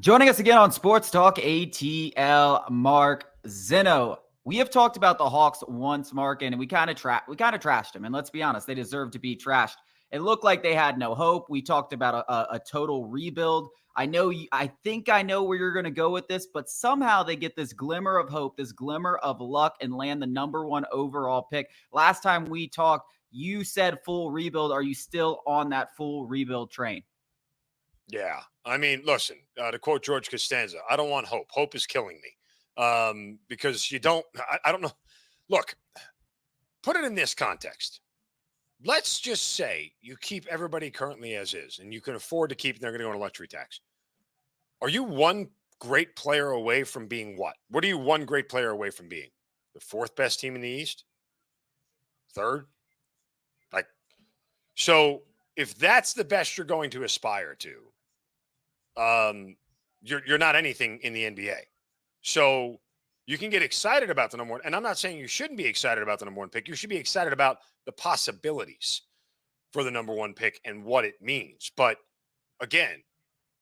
Joining us again on Sports Talk ATL, Mark Zinno. We have talked about the Hawks once, Mark, and we kind of trashed them. And let's be honest, they deserve to be trashed. It looked like they had no hope. We talked about a total rebuild. I think I know where you're going to go with this, but somehow they get this glimmer of hope, this glimmer of luck, and land the number one overall pick. Last time we talked, you said full rebuild. Are you still on that full rebuild train? Yeah. I mean, listen, to quote George Costanza, I don't want hope. Hope is killing me. Because I don't know. Look, put it in this context. Let's just say you keep everybody currently as is, and you can afford to keep, they're going to go on a luxury tax. Are you one great player away from being what? What are you one great player away from being? The fourth best team in the East? Third? Like, so if that's the best you're going to aspire to, you're not anything in the NBA. So you can get excited about the number one. And I'm not saying you shouldn't be excited about the number one pick. You should be excited about the possibilities for the number one pick and what it means. But again,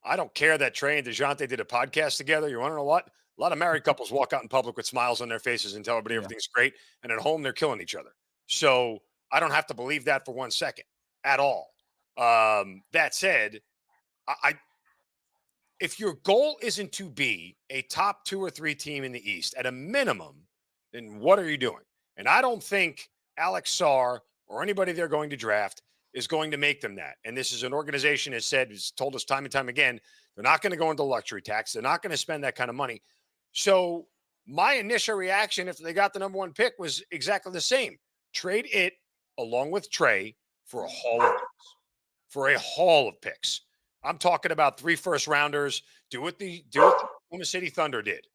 I don't care that Trey and Dejounte did a podcast together. You want to know what? A lot of married couples walk out in public with smiles on their faces and tell everybody everything's great. And at home, they're killing each other. So I don't have to believe that for 1 second at all. That said, if your goal isn't to be a top 2 or 3 team in the East at a minimum, then what are you doing? And I don't think Alex Sarr or anybody they're going to draft is going to make them that. And this is an organization has told us time and time again, they're not going to go into luxury tax. They're not going to spend that kind of money. So my initial reaction, if they got the number one pick, was exactly the same. Trade it along with Trey for a haul of picks. I'm talking about 3 first rounders. Do what the Oklahoma City Thunder did,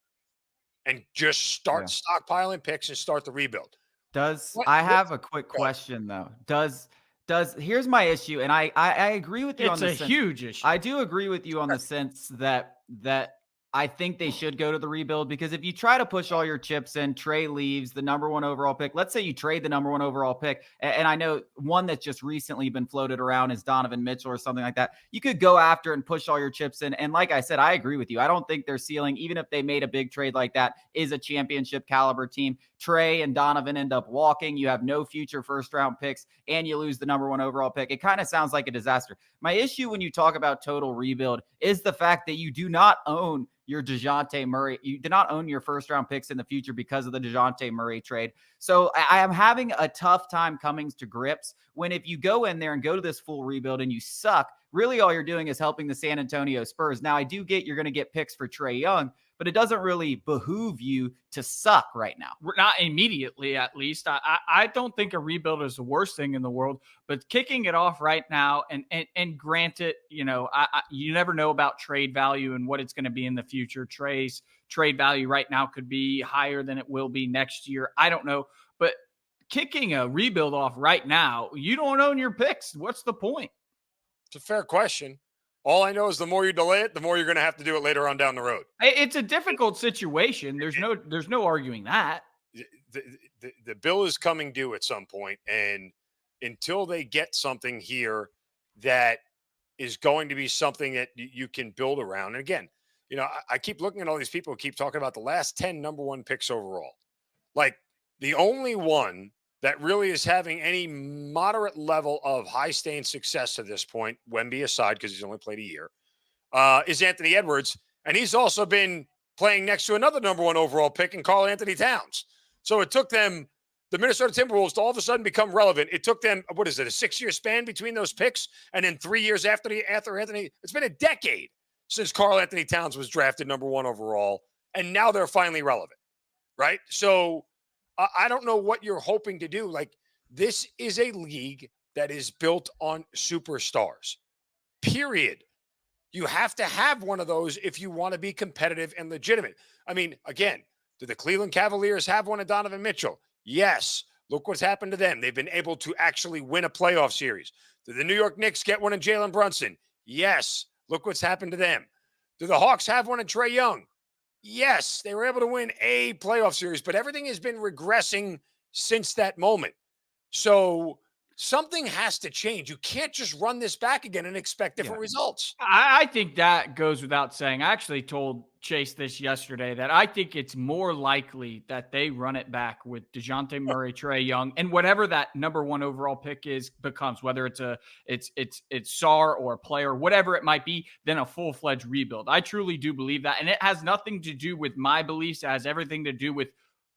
and just start stockpiling picks and start the rebuild. I have a quick question though. Here's my issue, and I agree with you on this. It's a huge issue. I do agree with you on the sense that I think they should go to the rebuild, because if you try to push all your chips in, Trey leaves, the number one overall pick. Let's say you trade the number one overall pick. And I know one that's just recently been floated around is Donovan Mitchell or something like that. You could go after and push all your chips in. And like I said, I agree with you. I don't think their ceiling, even if they made a big trade like that, is a championship caliber team. Trey and Donovan end up walking. You have no future first round picks and you lose the number one overall pick. It kind of sounds like a disaster. My issue when you talk about total rebuild is the fact that you do not own your Dejounte Murray. You did not own your first round picks in the future because of the Dejounte Murray trade. So I am having a tough time coming to grips when, if you go in there and go to this full rebuild and you suck, really all you're doing is helping the San Antonio Spurs. Now, I do get you're going to get picks for Trae Young, but it doesn't really behoove you to suck right now. Not immediately, at least. I don't think a rebuild is the worst thing in the world, but kicking it off right now and granted, you never know about trade value and what it's going to be in the future. Trey's trade value right now could be higher than it will be next year. I don't know, but kicking a rebuild off right now, you don't own your picks. What's the point? It's a fair question. All I know is the more you delay it, the more you're going to have to do it later on down the road. It's a difficult situation. There's no arguing that. The bill is coming due at some point, and until they get something here that is going to be something that you can build around. And again, I keep looking at all these people who keep talking about the last 10 number one picks overall. Like, the only one that really is having any moderate level of high-stain success to this point, Wemby aside, because he's only played a year, is Anthony Edwards. And he's also been playing next to another number one overall pick in Karl Anthony Towns. So it took them, the Minnesota Timberwolves, to all of a sudden become relevant. It took them, a 6-year span between those picks? And then 3 years after Anthony, it's been a decade since Karl Anthony Towns was drafted number one overall. And now they're finally relevant, right? So I don't know what you're hoping to do. Like, this is a league that is built on superstars, period. You have to have one of those if you want to be competitive and legitimate. I mean, again, do the Cleveland Cavaliers have one of Donovan Mitchell? Yes. Look what's happened to them. They've been able to actually win a playoff series. Do the New York Knicks get one of Jalen Brunson? Yes. Look what's happened to them. Do the Hawks have one of Trae Young? Yes, they were able to win a playoff series, but everything has been regressing since that moment. So Something has to change. You can't just run this back again and expect different results. I think that goes without saying. I actually told Chase this yesterday that I think it's more likely that they run it back with Dejounte Murray, Trae Young, and whatever that number 1 overall pick becomes, whether it's SAR or a player, whatever it might be, than a full-fledged rebuild. I truly do believe that, and it has nothing to do with my beliefs. It has everything to do with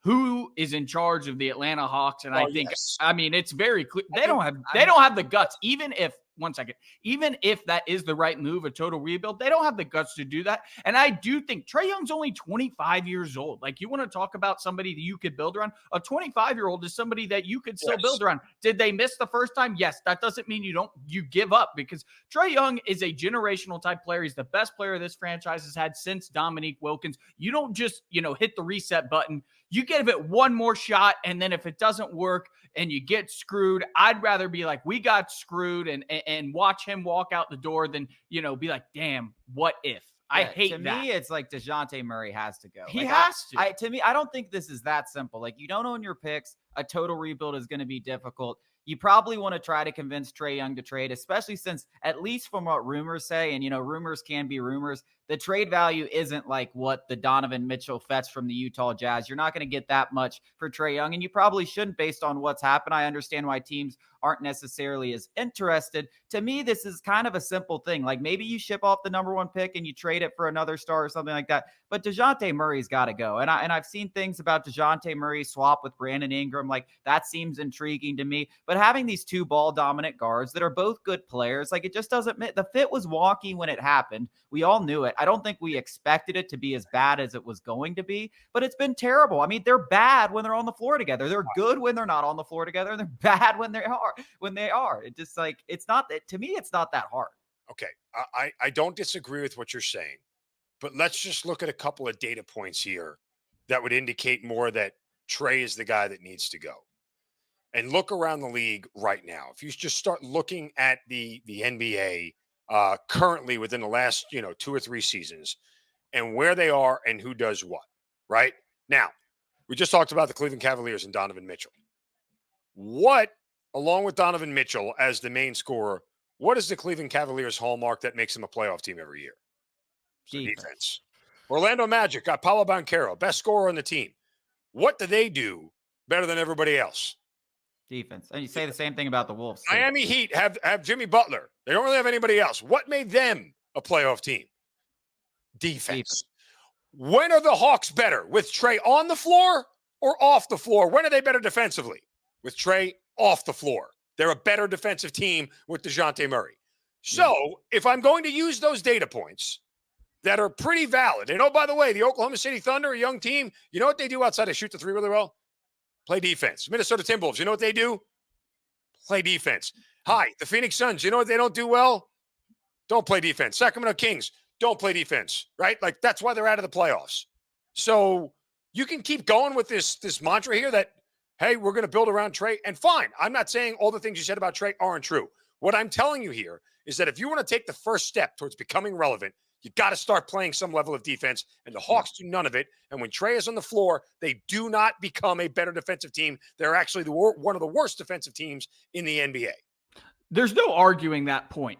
who is in charge of the Atlanta Hawks. And I think, I mean, it's very clear. They don't have the guts, even if that is the right move, a total rebuild, they don't have the guts to do that. And I do think Trae Young's only 25 years old. Like, you want to talk about somebody that you could build around? A 25-year-old is somebody that you could still build around. Did they miss the first time? Yes. That doesn't mean you give up, because Trae Young is a generational type player. He's the best player this franchise has had since Dominique Wilkins. You don't just, hit the reset button. You give it one more shot, and then if it doesn't work and you get screwed, I'd rather be like, we got screwed and watch him walk out the door than, be like, damn, what if? I hate that. To me, it's like Dejounte Murray has to go. He has to. To me, I don't think this is that simple. Like, you don't own your picks. A total rebuild is going to be difficult. You probably want to try to convince Trae Young to trade, especially since, at least from what rumors say, and, rumors can be rumors, the trade value isn't like what the Donovan Mitchell fetched from the Utah Jazz. You're not going to get that much for Trae Young, and you probably shouldn't based on what's happened. I understand why teams aren't necessarily as interested. To me, this is kind of a simple thing. Like, maybe you ship off the number 1 pick and you trade it for another star or something like that. But Dejounte Murray's got to go. And I've seen things about Dejounte Murray swap with Brandon Ingram. Like, that seems intriguing to me. But having these 2 ball dominant guards that are both good players, like, it just doesn't, the fit was wonky when it happened. We all knew it. I don't think we expected it to be as bad as it was going to be, but it's been terrible. I mean, they're bad when they're on the floor together. They're good when they're not on the floor together, and they're bad when they are. It just, like, it's not that, to me, it's not that hard. Okay. I don't disagree with what you're saying, but let's just look at a couple of data points here that would indicate more that Trae is the guy that needs to go. And look around the league right now. If you just start looking at the NBA currently within the last, 2 or 3 seasons, and where they are and who does what, right? Now, we just talked about the Cleveland Cavaliers and Donovan Mitchell. What, along with Donovan Mitchell as the main scorer, what is the Cleveland Cavaliers hallmark that makes them a playoff team every year? Defense. Orlando Magic got Paolo Banchero, best scorer on the team. What do they do better than everybody else? Defense. And you say the same thing about the Wolves. Miami Heat have Jimmy Butler. They don't really have anybody else. What made them a playoff team? Defense. When are the Hawks better? With Trae on the floor or off the floor? When are they better defensively? With Trae off the floor. They're a better defensive team with Dejounte Murray. So if I'm going to use those data points that are pretty valid, and by the way, the Oklahoma City Thunder, a young team, you know what they do outside of shoot the 3 really well? Play defense. Minnesota Timberwolves, you know what they do? Play defense. Hi, the Phoenix Suns, you know what they don't do well? Don't play defense. Sacramento Kings, don't play defense, right? Like, that's why they're out of the playoffs. So you can keep going with this mantra here that, hey, we're going to build around Trae, and fine. I'm not saying all the things you said about Trae aren't true. What I'm telling you here is that if you want to take the first step towards becoming relevant, you got to start playing some level of defense, and the Hawks do none of it. And when Trae is on the floor, they do not become a better defensive team. They're actually one of the worst defensive teams in the NBA. There's no arguing that point.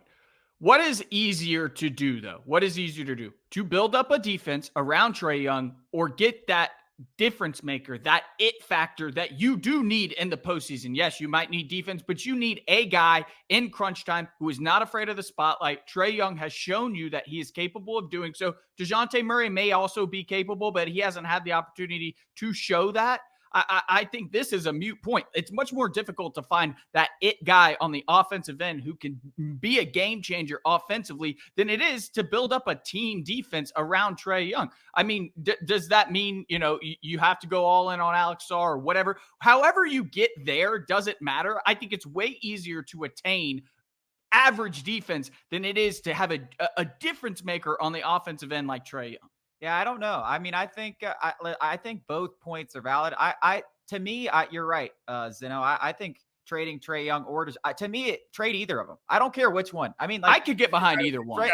What is easier to do, though? What is easier to do? To build up a defense around Trae Young, or get that difference maker, that it factor that you do need in the postseason? Yes, you might need defense, but you need a guy in crunch time who is not afraid of the spotlight. Trae Young has shown you that he is capable of doing so. Dejounte Murray may also be capable, but he hasn't had the opportunity to show that. I think this is a moot point. It's much more difficult to find that it guy on the offensive end who can be a game changer offensively than it is to build up a team defense around Trae Young. I mean, does that mean, you have to go all in on Alex Sarr or whatever? However you get there doesn't matter. I think it's way easier to attain average defense than it is to have a difference maker on the offensive end like Trae Young. Yeah, I don't know. I mean, I think both points are valid. To me, you're right, Zinno. I think trading Trae Young or to me, trade either of them. I don't care which one. I mean, like, I could get behind either one.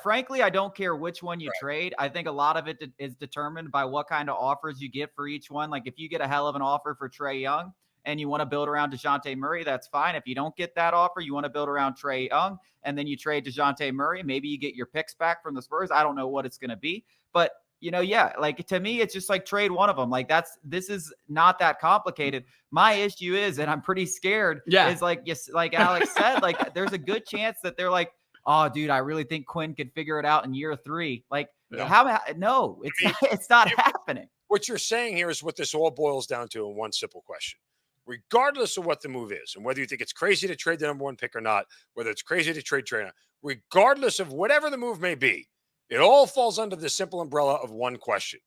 Frankly, I don't care which one you trade. I think a lot of it is determined by what kind of offers you get for each one. Like, if you get a hell of an offer for Trae Young and you want to build around Dejounte Murray, that's fine. If you don't get that offer, you want to build around Trae Young, and then you trade Dejounte Murray. Maybe you get your picks back from the Spurs. I don't know what it's going to be, but yeah, like to me, it's just like trade one of them. Like this is not that complicated. My issue is, and I'm pretty scared, is like, yes, like Alex said, like there's a good chance that they're like, oh, dude, I really think Quinn could figure it out in year 3. Like, no, it's not happening. What you're saying here is what this all boils down to in one simple question. Regardless of what the move is, and whether you think it's crazy to trade the number 1 pick or not, whether it's crazy to trade Trae, regardless of whatever the move may be, it all falls under the simple umbrella of one question.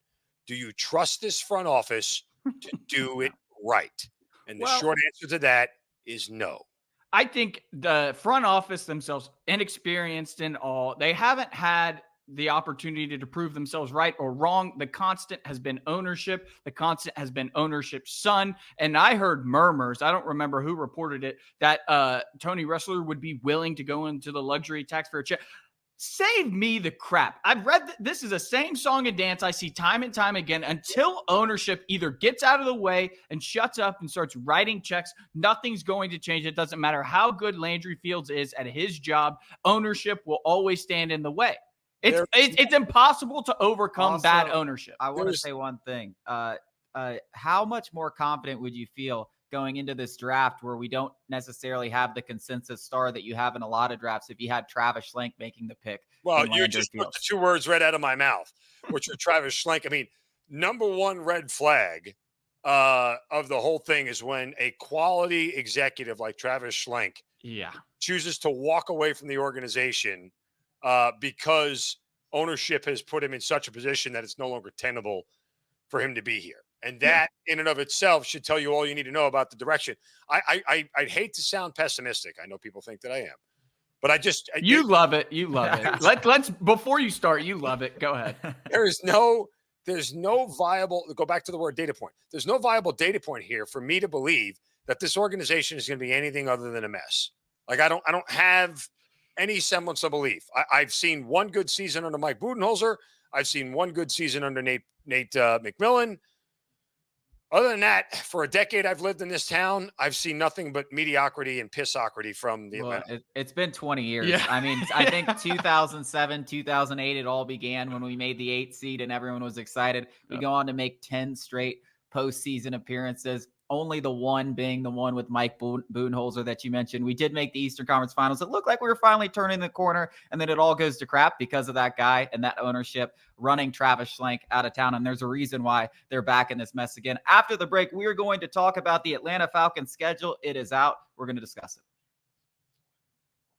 Do you trust this front office to do it right? And the short answer to that is no. I think the front office themselves, inexperienced in all, they haven't had the opportunity to prove themselves right or wrong. The constant has been ownership. The constant has been ownership's son. And I heard murmurs, I don't remember who reported it, that Tony Ressler would be willing to go into the luxury tax for a check. Save me the crap. I've read this is the same song and dance I see time and time again until ownership either gets out of the way and shuts up and starts writing checks. Nothing's going to change. It doesn't matter how good Landry Fields is at his job. Ownership will always stand in the way. It's impossible to overcome also, bad ownership. I want to say one thing. How much more confident would you feel going into this draft where we don't necessarily have the consensus star that you have in a lot of drafts if you had Travis Schlenk making the pick? Well, you just put the 2 words right out of my mouth, which are Travis Schlenk. I mean, number 1 red flag of the whole thing is when a quality executive like Travis Schlenk chooses to walk away from the organization because ownership has put him in such a position that it's no longer tenable for him to be here. And that in and of itself should tell you all you need to know about the direction. I'd hate to sound pessimistic. I know people think that I am, but you love it. You love it. Let's before you start, you love it. Go ahead. There's no viable, go back to the word data point. There's no viable data point here for me to believe that this organization is going to be anything other than a mess. Like I don't have any semblance of belief. I've seen one good season under Mike Budenholzer. I've seen one good season under Nate McMillan. Other than that, for a decade I've lived in this town, I've seen nothing but mediocrity and pissocrity from the Atlanta. It's been 20 years. Yeah. I mean, I think 2007, 2008, it all began when we made the 8th seed and everyone was excited. We go on to make 10 straight postseason appearances. Only the one being the one with Mike Budenholzer that you mentioned. We did make the Eastern Conference Finals. It looked like we were finally turning the corner, and then it all goes to crap because of that guy and that ownership running Travis Schlenk out of town. And there's a reason why they're back in this mess again. After the break, we are going to talk about the Atlanta Falcons schedule. It is out. We're going to discuss it.